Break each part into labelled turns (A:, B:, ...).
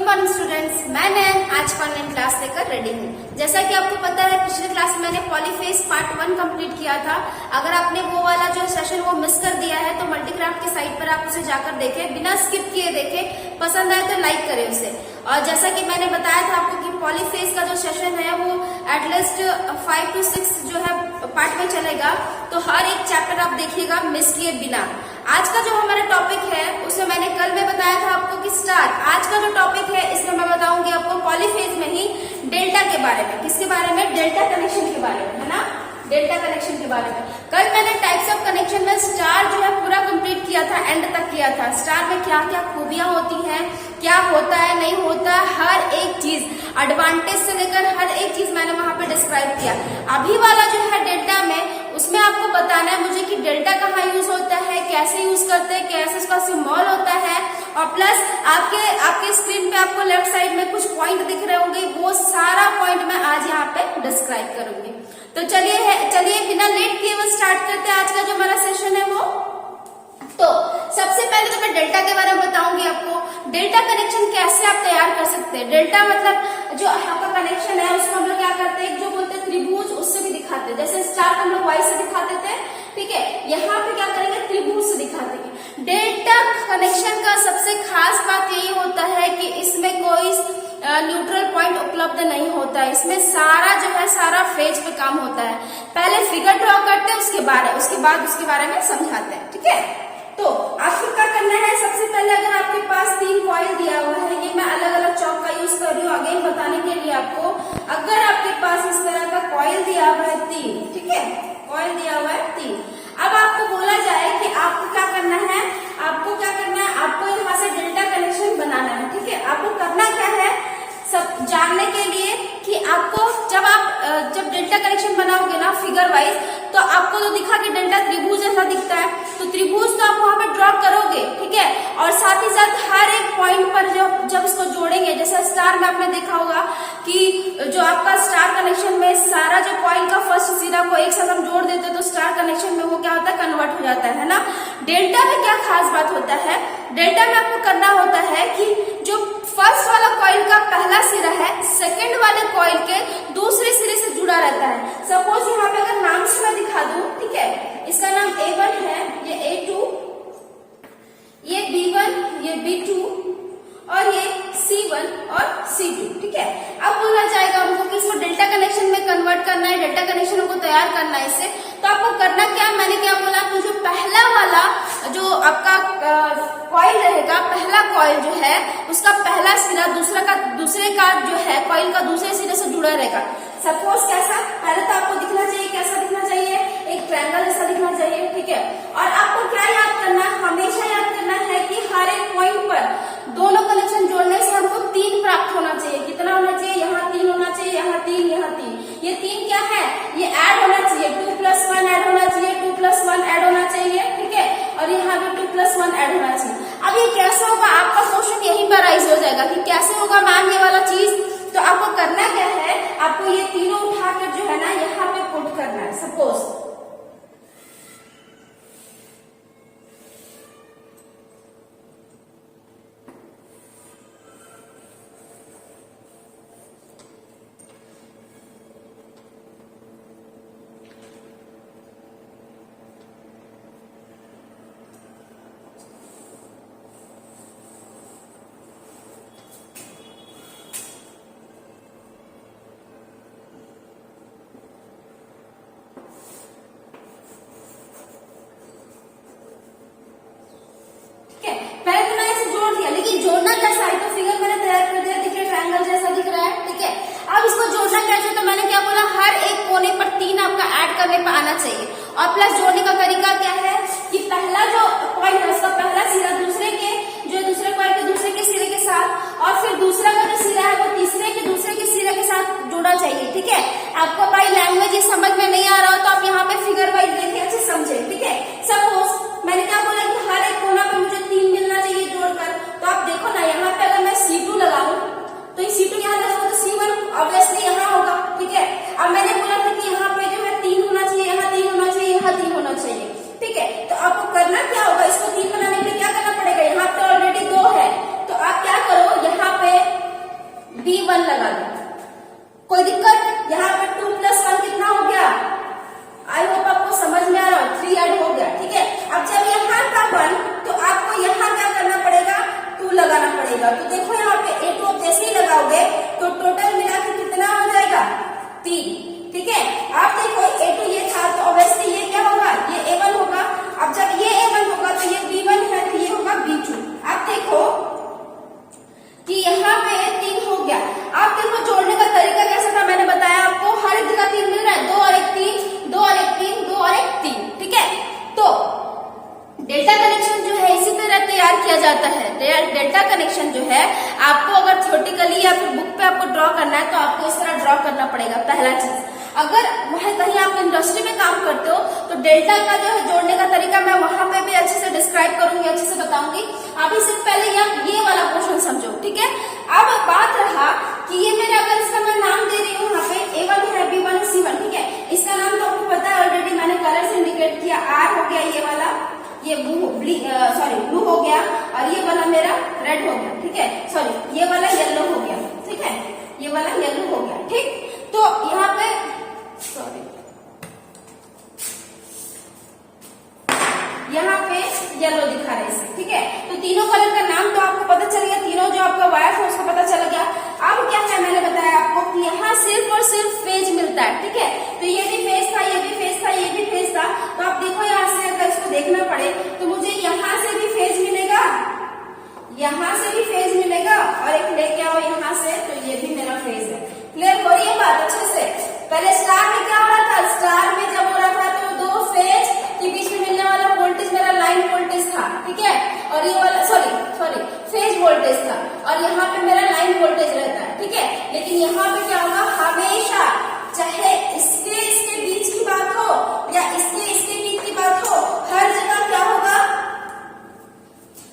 A: Morning students, मैं नैन आज का ऑनलाइन क्लास लेकर रेडी हूँ। जैसा कि आपको पता है पिछले क्लास में मैंने पॉलीफेज पार्ट 1 कंप्लीट किया था। अगर आपने वो वाला जो सेशन वो मिस कर दिया है तो मल्टीक्राफ्ट के साइट पर आप उसे जाकर देखें, बिना स्किप किए देखें। पसंद आए तो लाइक करें उसे। और जैसा कि मैंने बताया था आपको कि पॉलीफेज का जो सेशन है वो एटलीस्ट 5 to 6 जो है पार्ट में चलेगा, तो हर एक चैप्टर आप देखिएगा मिस किए बिना। आज का जो हमारा टॉपिक है उसे मैंने कल में बताया था आपको कि स्टार। आज का जो टॉपिक है इसमें मैं बताऊंगी आपको पॉलीफेज में ही डेल्टा के बारे में। किसके बारे में? डेल्टा कनेक्शन के बारे में, है ना, डेल्टा कनेक्शन के बारे में। कल मैंने टाइप्स ऑफ कनेक्शन में स्टार जो है पूरा कंप्लीट किया था, एंड तक किया था। स्टार में क्या क्या खूबियां होती हैं, क्या होता है नहीं होता, हर एक चीज एडवांटेज से लेकर हर एक चीज मैंने वहां पे डिस्क्राइब किया। अभी वाला जो है डेल्टा में, उसमें आपको बताना है मुझे कि डेल्टा कहाँ यूज होता है, कैसे यूज करते हैं, कैसे उसका सिंबल होता है, और प्लस आपके स्क्रीन पे आपको लेफ्ट साइड में कुछ पॉइंट दिख रहे होंगे, वो सारा पॉइंट मैं आज यहाँ पे डिस्क्राइब करूंगी। तो चलिए बिना लेट किए वो स्टार्ट करते हैं आज का जो हमारा सेशन है वो। तो सबसे पहले तो मैं डेल्टा के बारे में बताऊंगी आपको। डेल्टा कनेक्शन कैसे आप तैयार कर सकते हैं। डेल्टा मतलब जो आपका कनेक्शन है उसको हम लोग क्या करते हैं, जो बोलते हैं त्रिभुज, उससे भी दिखाते हैं। जैसे स्टार को हम लोग वाई से दिखा देते हैं, ठीक है, यहाँ पे क्या करेंगे, त्रिभुज से दिखा देंगे। डेल्टा कनेक्शन का सबसे खास बात यही होता है कि इसमें कोई न्यूट्रल पॉइंट उपलब्ध नहीं होता है। इसमें सारा जो है सारा फेज पे काम होता है। पहले फिगर ड्रॉ करते हैं, उसके बाद उसके बारे में समझाते हैं, ठीक है। तो आपको क्या करना है, सबसे पहले अगर आपके पास 3 कॉइल दिया हुआ है, ये मैं अलग अलग चौक का यूज कर रही हूँ अगेन बताने के लिए आपको। अगर आपके पास इस तरह का कॉइल दिया हुआ है 3, ठीक है, कॉइल दिया हुआ है 3। अब आपको बोला जाए कि आपको क्या करना है, आपको यहाँ से डेल्टा कनेक्शन बनाना है, ठीक है। आपको करना क्या है, सब जानने के लिए कि आपको जब डेल्टा कनेक्शन बनाओगे ना फिगर वाइज, तो आपको जो दिखा कि डेल्टा त्रिभुज जैसा दिखता है, तो त्रिभुज तो आप वहां पे ड्रॉ करोगे, ठीक है। और साथ ही साथ हर एक पॉइंट पर जब इसको जोड़ेंगे, जैसे स्टार में आपने देखा होगा कि जो आपका स्टार कनेक्शन में सारा जो कॉइल का फर्स्ट सिरा को एक साथ हम जोड़ देते हैं तो स्टार कनेक्शन में वो क्या होता है, कन्वर्ट हो जाता है ना। डेल्टा में क्या खास बात होता है, डेल्टा में आपको करना होता है कि जो फर्स्ट वाला कॉइल का पहला सिरा है सेकंड वाले कॉइल के दूसरे सिरे से जुड़ा रहता है। सपोज यहाँ पे अगर नाम से मैं दिखा दूं, ठीक है, इसका नाम A1 है, ये A2, ये B1, ये B2 और ये C1 और C2, ठीक है। अब बोला जाएगा हमको कि इसको डेल्टा कनेक्शन में कन्वर्ट करना है, डेल्टा कनेक्शन को तैयार करना है इससे। तो आपको करना क्या, मैंने क्या बोला, तो जो पहला वाला जो आपका कॉइल रहेगा, पहला कॉइल जो है उसका पहला सिरा दूसरे का जो है कॉइल का दूसरे सिरे से जुड़ा रहेगा। सपोज कैसा, पहले तो आपको दिखना चाहिए, कैसा दिखना चाहिए, एक ट्रायंगल जैसा दिखना चाहिए, ठीक है। और आपको क्या याद करना है, हमेशा याद करना है कि हर एक पॉइंट पर दोनों कनेक्शन जोड़ने से हमको 3 प्राप्त होना चाहिए। कितना होना चाहिए, यहाँ 3 होना चाहिए, यहाँ 3, यहाँ 3। ये 3 क्या है, ये ऐड होना चाहिए, 2 + 1 ऐड होना चाहिए, 2 + 1 ऐड होना चाहिए, ठीक है। और यहाँ भी 2 + 1 ऐड होना चाहिए। अब ये कैसे होगा, आपका क्वेश्चन यहीं पर राइज हो जाएगा कि कैसे होगा मैम ये वाला चीज। तो आपको करना क्या है, आपको ये तीनों उठाकर जो है ना यहाँ पे पुट करना है। सपोज B1 लगा दो। कोई दिक्कत? यहाँ पे 2 + 1 कितना हो गया? आई होप आपको समझ में आ रहा है, 3 ऐड हो गया, ठीक है। अब जब यहाँ था 1 तो आपको यहाँ क्या करना पड़ेगा? 2 लगाना पड़ेगा। तो देखो यहाँ पे A2 आप जैसे ही लगाओगे तो टोटल मिला के कितना हो जाएगा? 3, ठीक है। आप देखो A2 ये था तो ऑब्वियसली ये क्या होगा? ये A1 होगा। अब जब ये A1 होगा तो ये B1 है तो ये होगा B2। आप देखो कि यहाँ पे 3 हो गया। आप देखो जोड़ने का तरीका कैसा था, मैंने बताया आपको। हर एक जगह 3 मिल रहा है, 2 और 1 3, 2 और 1 3, 2 और 1 3, ठीक है। तो डेल्टा कनेक्शन जो है इसी तरह तैयार किया जाता है। डेल्टा कनेक्शन जो है आपको अगर थ्योरेटिकली या फिर बुक पे आपको ड्रॉ करना है तो आपको इस तरह ड्रॉ करना पड़ेगा। पहला चीज, अगर वह कहीं आप इंडस्ट्री में काम करते हो तो डेल्टा का जो है जोड़ने का तरीका मैं वहां पे भी अच्छे से डिस्क्राइब करूंगी, अच्छे से बताऊंगी। अभी सिर्फ पहले ये वाला पोर्शन समझो, ठीक है। अब बात रहा कि ये मेरे अगर इसका मैं नाम दे रही हूँ, यहाँ पे A1 है, B1 C1, ठीक है। इसका नाम तो आपको पता है ऑलरेडी, मैंने कलर से इंडिकेट किया। R हो गया ये वाला, ये ब्लू हो गया, और ये वाला मेरा रेड हो गया, ठीक है। सॉरी, ये वाला येलो हो गया, ठीक है। ये वाला येलो हो गया, ठीक। तो यहाँ पे यहाँ पे येलो दिखा रहे हैं, ठीक है। तो तीनों कलर का नाम तो आपको पता चल गया, तीनों जो आपका वायर है उसका पता चल गया। अब क्या है, मैंने बताया आपको कि यहाँ सिर्फ और सिर्फ फेज मिलता है, ठीक है। तो ये भी फेज था, ये भी फेज था, ये भी फेज था। तो आप देखो यहाँ से अगर इसको देखना पड़े तो मुझे यहाँ से भी फेज मिलेगा, यहाँ से भी फेज मिलेगा, और एक लेके आओ यहाँ से तो ये भी मेरा फेज है। क्लियर हो रही है बात अच्छे से? पहले स्टार में क्या हो रहा था? स्टार में जब हो रहा था तो 2 फेज के बीच में मिलने वाला वोल्टेज मेरा लाइन वोल्टेज था, ठीक है। और ये वाला सॉरी फेज वोल्टेज था, और यहाँ पे मेरा लाइन वोल्टेज रहता है, ठीक है। लेकिन यहाँ पे क्या होगा, हमेशा चाहे इसके बीच की बात हो या इसके बीच की बात हो, हर जगह क्या होगा?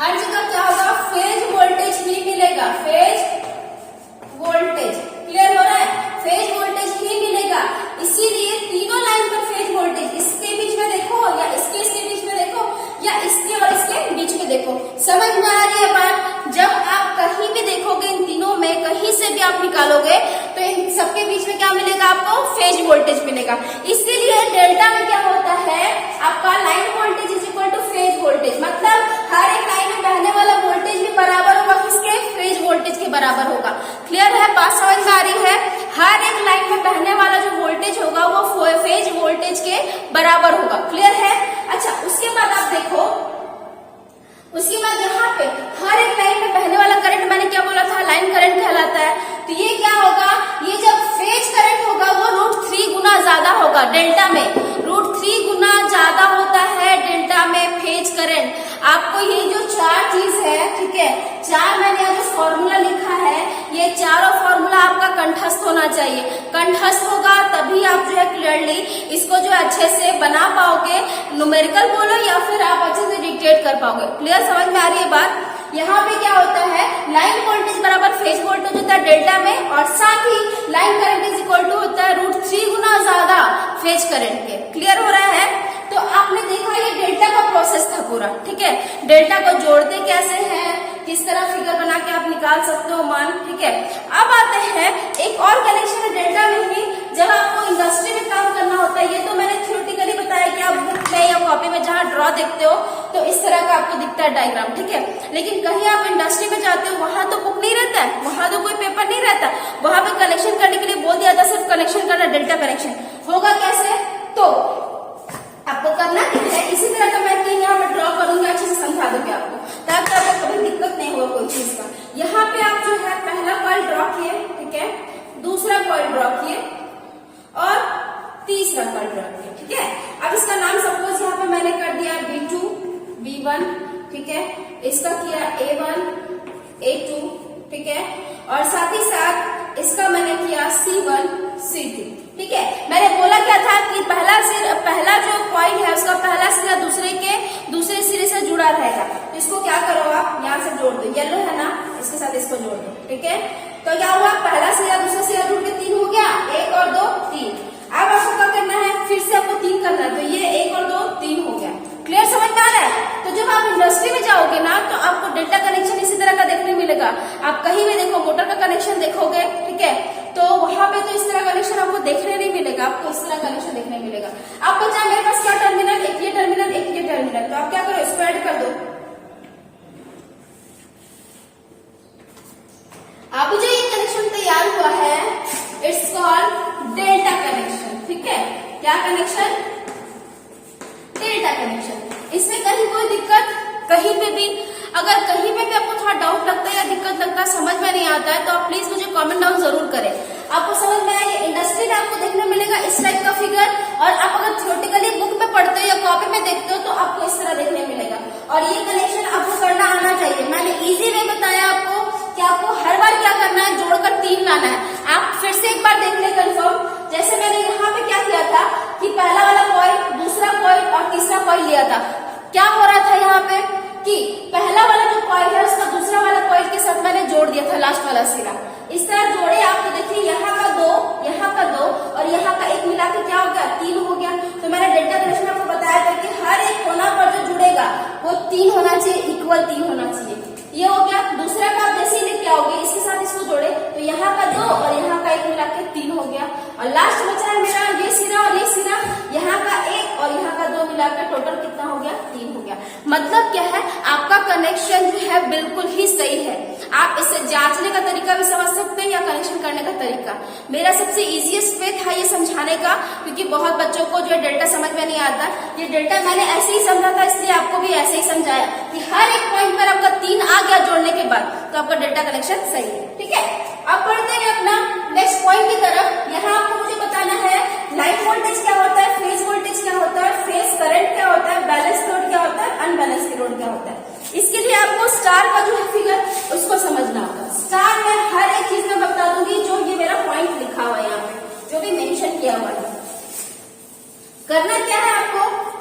A: हर जगह क्या होगा? फेज वोल्टेज ही मिलेगा, फेज वोल्टेज। क्लियर हो रहा है? फेज वोल्टेज ही मिलेगा। इसीलिए तीनों लाइन पर फेज वोल्टेज, इसके बीच में देखो या इसके बीच में देखो या इसके और इसके बीच में देखो। समझ में आ रही है बात? जब आप कहीं भी देखोगे इन तीनों में कहीं से भी आप निकालोगे तो इन सबके बीच में क्या मिलेगा? आपको फेज वोल्टेज मिलेगा। इसीलिए डेल्टा में क्या होता है, आपका line voltage is equal two phase voltage. मतलब हर एक लाइन में बहने वाला वोल्टेज भी बराबर होगा किसके? फेज वोल्टेज के बराबर होगा। क्लियर है? बात समझ में आ रही है? हर एक लाइन में बहने वाला जो वोल्टेज होगा वो फेज वोल्टेज के बराबर होगा। क्लियर है? अच्छा, उसके बाद आप देखो, उसके बाद यहाँ पे हर एक लाइन में बहने वाला करंट मैंने क्या बोला था? लाइन करंट कहलाता है। तो ये क्या होगा? ये जब फेज करंट होगा वो √3 गुना ज्यादा होगा डेल्टा में। √3 गुना ज्यादा होता है डेल्टा में फेज करंट। आपको ये जो 4 चीज है, ठीक है, 4 मैंने यहाँ जो फॉर्मूला लिखा है, ये चारों फॉर्मूला आपका कंठस्थ होना चाहिए। कंठस्थ होगा तभी आप जो है क्लियरली इसको जो अच्छे से बना पाओगे, न्यूमेरिकल बोलो या फिर आप अच्छे से डिक्टेट कर पाओगे। क्लियर? समझ में आ रही है बात? यहाँ पे क्या होता है, लाइन वोल्टेज बराबर फेज वोल्टेज होता है डेल्टा में, और साथ ही line current is equal to होता है √3 गुना ज्यादा फेज करंट के। क्लियर हो रहा है? तो आपने देखा ये डेल्टा का प्रोसेस था पूरा, ठीक है। डेल्टा को जोड़ते कैसे हैं, किस तरह फिगर बना के आप निकाल सकते हो मान, ठीक है। अब आते हैं एक और कनेक्शन है डेल्टा में ही, जब आपको इंडस्ट्री में काम करना होता है। ये तो मैंने थ्योरेटिकली बताया कि आप बुक में या कॉपी में जहाँ ड्रॉ देखते हो तो इस तरह का आपको दिखता है डायग्राम, ठीक है। लेकिन कहीं आप इंडस्ट्री में जाते हो वहां तो बुक नहीं रहता है, वहां तो कोई पेपर नहीं रहता, वहां पे कनेक्शन करने के लिए बोल दिया था सिर्फ कनेक्शन करना, डेल्टा कनेक्शन होगा कैसे? तो आपको करना है इसी तरह का मैं यहाँ पे ड्रॉ करूंगी, अच्छे से समझा दूंगी आपको, ताकि आपको कभी दिक्कत नहीं हो कोई चीज का। यहाँ पे आप जो है पहला कॉइल ड्रॉ किए, ठीक है, दूसरा कॉइल ड्रॉ किए और तीसरा कॉइल ड्रॉ किए, ठीक है। अब इसका नाम सपोज यहाँ पे मैंने कर दिया B2 B1, ठीक है, इसका किया A1 A2, ठीक है, और साथ ही साथ इसका मैंने किया C1 C2, ठीक है। मैंने बोला क्या था कि पहला जो कॉइल है उसका पहला सिरा दूसरे सिरे से जुड़ा रहेगा। तो इसको क्या करो आप यहाँ से जोड़ दो, येलो है ना, इसके साथ इसको जोड़ दो, ठीक है। तो क्या हुआ, पहला सिरा दूसरा सिरा जुड़ के 3 हो गया, 1 और 2 3। अब आपको क्या करना है, फिर से आपको 3 करना है, तो ये 1 और 2 3 हो गया। क्लियर? समझ में आ रहा है? तो जब आप इंडस्ट्री में जाओगे ना तो आपको डेल्टा कनेक्शन इसी तरह का देखने मिलेगा। आप कहीं भी देखो मोटर का कनेक्शन देखोगे, ठीक है, तो वहां पे तो इस तरह कनेक्शन आपको देखने नहीं मिलेगा, आपको इस तरह कनेक्शन देखने मिलेगा। आपको चाहे मेरे पास क्या टर्मिनल, एक ये टर्मिनल, एक ये टर्मिनल, तो आप क्या करो, स्प्रेड कर दो। अब जो ये कनेक्शन तैयार हुआ है इट्स कॉल्ड डेल्टा कनेक्शन, ठीक है। क्या कनेक्शन? Delta connection. इसमें कहीं कोई दिक्कत, कहीं पे भी अगर कहीं पे भी आपको थोड़ा डाउट लगता है या दिक्कत लगता है, समझ में नहीं आता है, तो आप प्लीज मुझे कमेंट डाउन जरूर करें। आपको समझ में आया? इंडस्ट्री में आपको देखने मिलेगा इस टाइप का फिगर, और आप अगर थियोरेटिकली बुक में पढ़ते हो या कॉपी में देखते हो तो आपको इस तरह देखने मिलेगा। और ये कनेक्शन आपको करना आना चाहिए। मैंने इजी वे बताया आपको कि आपको हर बार क्या करना है, जोड़कर 3 लाना है। आप फिर से एक बार देख ले कंफर्म। जैसे मैंने यहाँ पे क्या किया था कि पहला वाला कॉइल, दूसरा कॉइल और तीसरा कॉइल लिया था। क्या हो रहा था यहाँ पे कि पहला वाला जो कॉइल है उसका दूसरा वाला कॉइल के साथ मैंने जोड़ दिया था लास्ट वाला सिरा। इस तरह जोड़े आप, तो देखिए यहाँ का 2, यहाँ का 2 और यहाँ का 1 मिला के क्या हो गया, 3 हो गया। तो मैंने डेल्टा कनेक्शन आपको बताया था कि हर एक कोना पर जो जुड़ेगा वो 3 होना चाहिए, इक्वल 3 होना चाहिए। ये हो गया। दूसरा का आप जैसे ही लेके आओगे इसके साथ इसको जोड़े तो यहाँ का 2 और यहाँ का 1 मिला के 3 हो गया। और लास्ट बचा है मेरा ये सिरा और ये सिरा, यहाँ का 1 और यहाँ का 2 मिलाकर टोटल कितना हो गया, 3 हो गया। मतलब क्या है, आपका कनेक्शन जो है बिल्कुल ही सही है। आप इसे जांचने का तरीका भी समझ सकते हैं या कनेक्शन करने का तरीका। मेरा सबसे इजीएस्ट वे था ये समझाने का, क्योंकि बहुत बच्चों को जो है डेल्टा समझ में नहीं आता। ये डेल्टा मैंने ऐसे ही समझा था, इसलिए आपको भी ऐसे ही समझाया कि हर एक पॉइंट पर आपका 3 आ गया जोड़ने के बाद तो आपका डेल्टा कनेक्शन सही है, ठीक है। अब बढ़ते हैं अपना नेक्स्ट पॉइंट की तरफ। यहाँ आपको मुझे बताना है लाइन वोल्टेज क्या होता है, फेज वोल्टेज क्या होता है, फेज करंट क्या होता है, बैलेंस लोड क्या होता है, अनबैलेंस लोड क्या होता है। इसके लिए आपको स्टार का जो है फिगर उसको समझना होगा। स्टार में हर एक चीज में बता दूंगी जो ये मेरा पॉइंट लिखा हुआ है यहाँ पे, जो भी मेंशन किया हुआ है। करना क्या है आपको,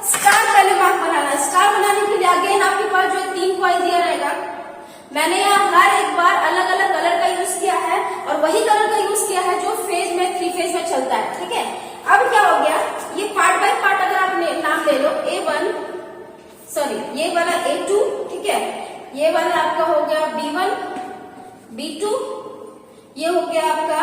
A: स्टार पहले मार्क बनाना है। स्टार बनाने के लिए अगेन आपके पास जो 3 कॉइल दिया रहेगा। मैंने यहाँ हर एक बार अलग अलग कलर का यूज किया है और वही कलर का यूज किया है जो फेज में 3 फेज में चलता है, ठीक है। अब क्या हो गया, ये पार्ट बाय पार्ट अगर आप नाम ले लो, A1 सॉरी ये वाला A2, ठीक है, ये वाला आपका हो गया B1, B2, ये हो गया आपका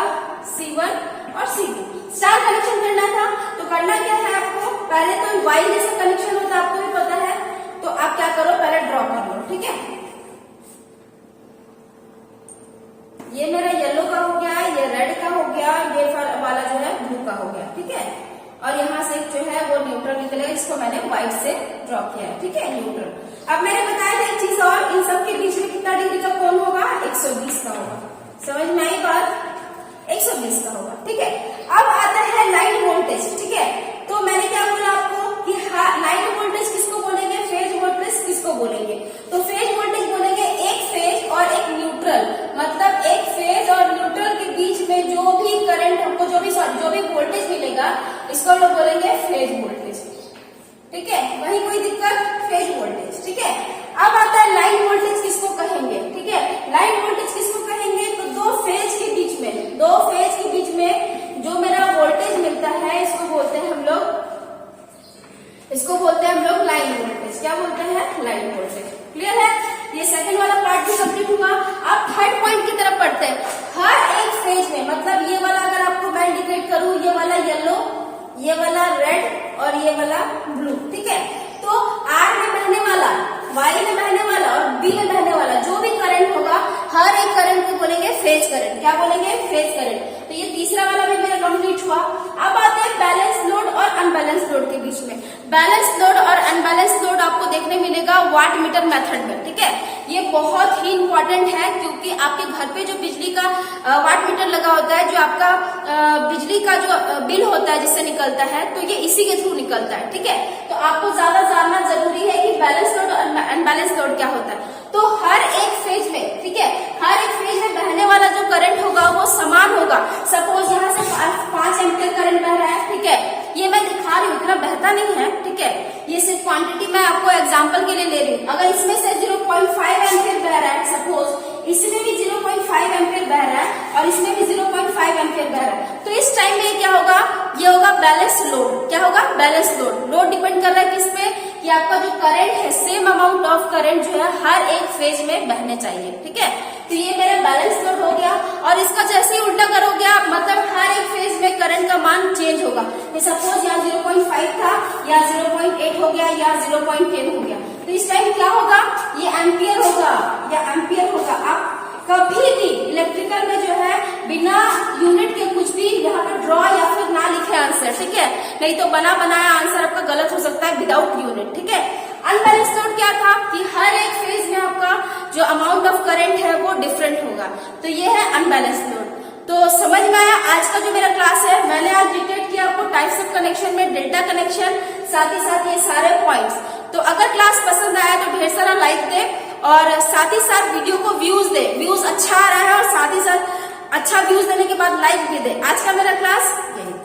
A: C1 और C2। स्टार कनेक्शन करना था तो करना क्या है आपको, पहले तो वाई जैसा कनेक्शन होता है, आपको भी पता है, तो आप क्या करो पहले ड्रॉ कर लो, ठीक है। ये मेरा येलो का हो गया, ये रेड का हो गया, ये वाला जो है ब्लू का हो गया, ठीक है। और यहाँ से जो है वो न्यूट्रल निकलेगा, इसको मैंने व्हाइट से ड्रॉ किया है, ठीक है, न्यूट्रल। अब मैंने बताया था एक चीज और, इन सब के बीच में कितना डिग्री का कोण होगा, 120 का होगा। समझ में आई बात, 120 का होगा, ठीक है। अब आता है लाइन वोल्टेज, ठीक है। तो मैंने क्या बोला आपको कि लाइन वोल्टेज किसको बोलेंगे, फेज वोल्टेज किसको बोलेंगे। तो फेज वोल्टेज बोलेंगे एक फेज और एक न्यूट्रल, मतलब एक फेज और न्यूट्रल के बीच में जो भी करंट हमको, जो भी वोल्टेज मिलेगा, इसको हम लोग बोलेंगे फेज वोल्टेज, ठीक है। वही कोई दिक्कत, फेज वोल्टेज, ठीक है। अब आता है लाइन वोल्टेज किसको कहेंगे, ठीक है। लाइन वोल्टेज किसको कहेंगे, तो दो फेज के बीच में जो मेरा वोल्टेज मिलता है इसको बोलते हैं हम लोग लाइन वोल्टेज। क्या बोलते हैं, लाइन वोल्टेज। क्लियर है, ये सेकंड वाला पार्ट भी कंप्लीट हुआ। अब थर्ड पॉइंट की तरफ पढ़ते हैं। हर एक फेज में, मतलब ये वाला अगर आपको मैं इंडिकेट करूं, ये वाला येलो, ये वाला रेड और ये वाला ब्लू, ठीक है। तो आर में बहने वाला, वाई में बहने वाला और बी में बहने वाला जो भी करंट होगा, हर एक करंट को बोलेंगे फेज करंट। क्या बोलेंगे, फेज करंट। तो ये तीसरा वाला भी मेरा कंप्लीट हुआ। अब आते हैं बैलेंस लोड और अनबैलेंस लोड के बीच में। बैलेंस लोड और अनबैलेंस लोड आपको देखने मिलेगा वाट मीटर मेथड में, ठीक है। ये बहुत ही इंपॉर्टेंट है, क्योंकि आपके घर पे जो बिजली का वाट मीटर लगा होता है, जो आपका बिजली का जो बिल होता है जिससे निकलता है, तो ये इसी के थ्रू निकलता है, ठीक है। तो आपको ज्यादा जानना जरूरी है कि बैलेंस लोड और अनबैलेंस लोड क्या होता है। तो हर एक फेज में, ठीक है, हर एक फेज में बहने वाला जो करंट होगा वो समान होगा। सपोज यहाँ से 5 एम्पियर करंट बह रहा है, ठीक है। ये मैं दिखा रही हूँ, इतना बहता नहीं है, ठीक है। ये सिर्फ क्वांटिटी मैं आपको एग्जांपल के लिए ले रही हूँ। अगर इसमें से 0.5 एम्पियर बह रहा है, सपोज इसमें भी 0.5 एम्पियर बह रहा है और इसमें भी 0.5 एम्पियर बह रहा है, तो इस टाइम में क्या होगा, ये होगा बैलेंस लोड। क्या होगा, बैलेंस लोड। लोड डिपेंड कर रहा है किस पे, कि आपका जो करंट है सेम अमाउंट ऑफ करंट जो है हर एक फेज में बहने चाहिए, ठीक है। तो ये मेरा बैलेंस लोड हो गया, और इसका जैसे ही उल्टा करोगे आप, मतलब हर एक फेज में करंट का मान चेंज होगा। सपोज यहाँ 0.5 था, या 0.8 हो गया, या 0.10 हो गया, तो इस टाइम क्या होगा, ये एम्पियर होगा या एम्पियर होगा। आप कभी भी इलेक्ट्रिकल में जो है बिना यूनिट के कुछ भी यहाँ पर ड्रॉ या फिर ना लिखे आंसर, ठीक है, नहीं तो बना बनाया आंसर आपका गलत हो सकता है विदाउट यूनिट, ठीक है। अनबैलेंस लोड क्या था कि हर एक फेज में आपका जो अमाउंट ऑफ करंट है वो डिफरेंट होगा, तो ये है अनबैलेंस लोड। तो समझ में आया आज का जो मेरा क्लास है, मैंने आज डिटेक्ट किया आपको टाइप्स ऑफ कनेक्शन में डेल्टा कनेक्शन, साथ ही साथ ये सारे पॉइंट्स। तो अगर क्लास पसंद आया तो ढेर सारा लाइक दे, और साथ ही साथ वीडियो को व्यूज दे, व्यूज अच्छा आ रहा है, और साथ ही साथ अच्छा व्यूज देने के बाद लाइक भी दे। आज का मेरा क्लास यही।